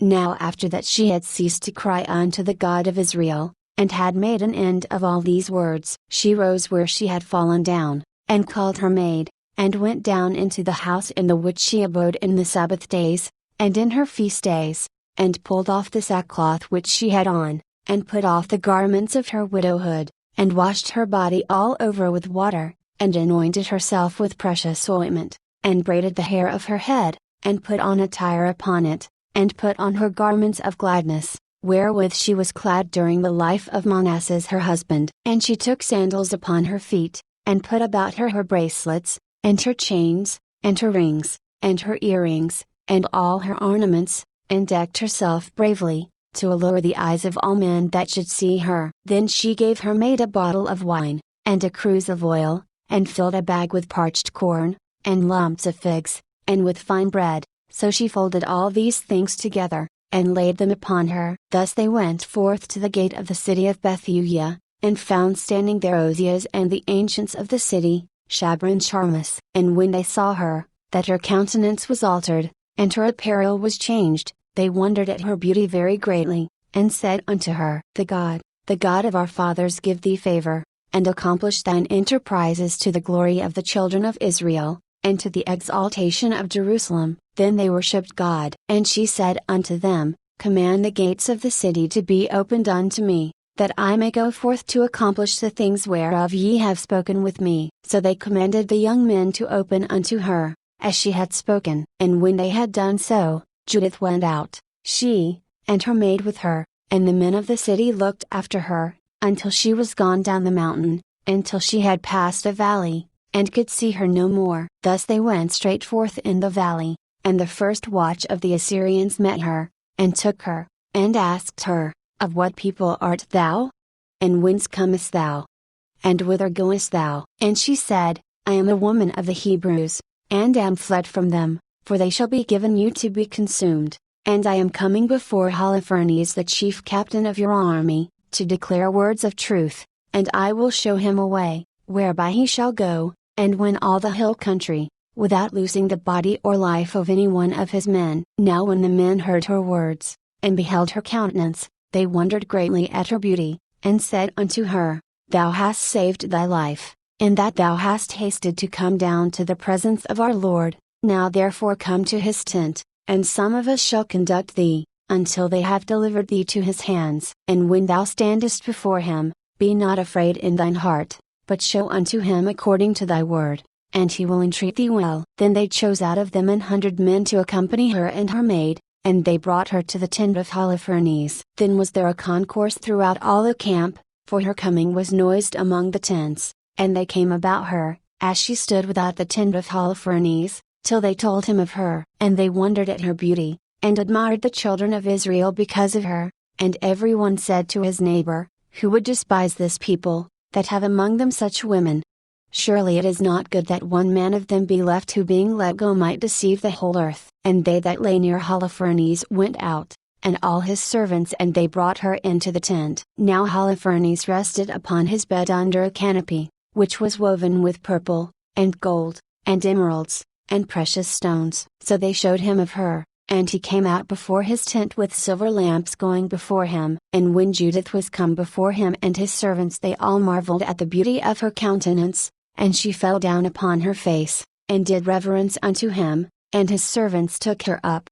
Now after that she had ceased to cry unto the God of Israel, and had made an end of all these words, she rose where she had fallen down, and called her maid, and went down into the house in the which she abode in the Sabbath days, and in her feast days, and pulled off the sackcloth which she had on, and put off the garments of her widowhood, and washed her body all over with water, and anointed herself with precious ointment, and braided the hair of her head, and put on attire upon it, and put on her garments of gladness, wherewith she was clad during the life of Manasseh her husband. And she took sandals upon her feet, and put about her bracelets, and her chains, and her rings, and her earrings, and all her ornaments, and decked herself bravely, to allure the eyes of all men that should see her. Then she gave her maid a bottle of wine, and a cruse of oil, and filled a bag with parched corn, and lumps of figs, and with fine bread. So she folded all these things together, and laid them upon her. Thus they went forth to the gate of the city of Bethulia, and found standing there Ozias and the ancients of the city, Shabra and Sharmas. And when they saw her, that her countenance was altered, and her apparel was changed, they wondered at her beauty very greatly, and said unto her, the God of our fathers give thee favor, and accomplish thine enterprises to the glory of the children of Israel, and to the exaltation of Jerusalem. Then they worshipped God. And she said unto them, Command the gates of the city to be opened unto me, that I may go forth to accomplish the things whereof ye have spoken with me. So they commanded the young men to open unto her, as she had spoken. And when they had done so, Judith went out, she, and her maid with her, and the men of the city looked after her, until she was gone down the mountain, until she had passed a valley, and could see her no more. Thus they went straight forth in the valley, and the first watch of the Assyrians met her, and took her, and asked her, Of what people art thou? And whence comest thou? And whither goest thou? And she said, I am a woman of the Hebrews, and am fled from them, for they shall be given you to be consumed, and I am coming before Holofernes the chief captain of your army, to declare words of truth, and I will show him a way, whereby he shall go, and win all the hill country, without losing the body or life of any one of his men. Now when the men heard her words, and beheld her countenance, they wondered greatly at her beauty, and said unto her, Thou hast saved thy life, in that thou hast hasted to come down to the presence of our Lord. Now therefore come to his tent, and some of us shall conduct thee, until they have delivered thee to his hands. And when thou standest before him, be not afraid in thine heart, but show unto him according to thy word, and he will entreat thee well. Then they chose out of them 100 men to accompany her and her maid, and they brought her to the tent of Holofernes. Then was there a concourse throughout all the camp, for her coming was noised among the tents, and they came about her, as she stood without the tent of Holofernes, till they told him of her. And they wondered at her beauty, and admired the children of Israel because of her, and every one said to his neighbor, Who would despise this people, that have among them such women? Surely it is not good that one man of them be left who being let go might deceive the whole earth. And they that lay near Holofernes went out, and all his servants, and they brought her into the tent. Now Holofernes rested upon his bed under a canopy, which was woven with purple, and gold, and emeralds, and precious stones. So they showed him of her, and he came out before his tent with silver lamps going before him. And when Judith was come before him and his servants, they all marveled at the beauty of her countenance, and she fell down upon her face, and did reverence unto him, and his servants took her up,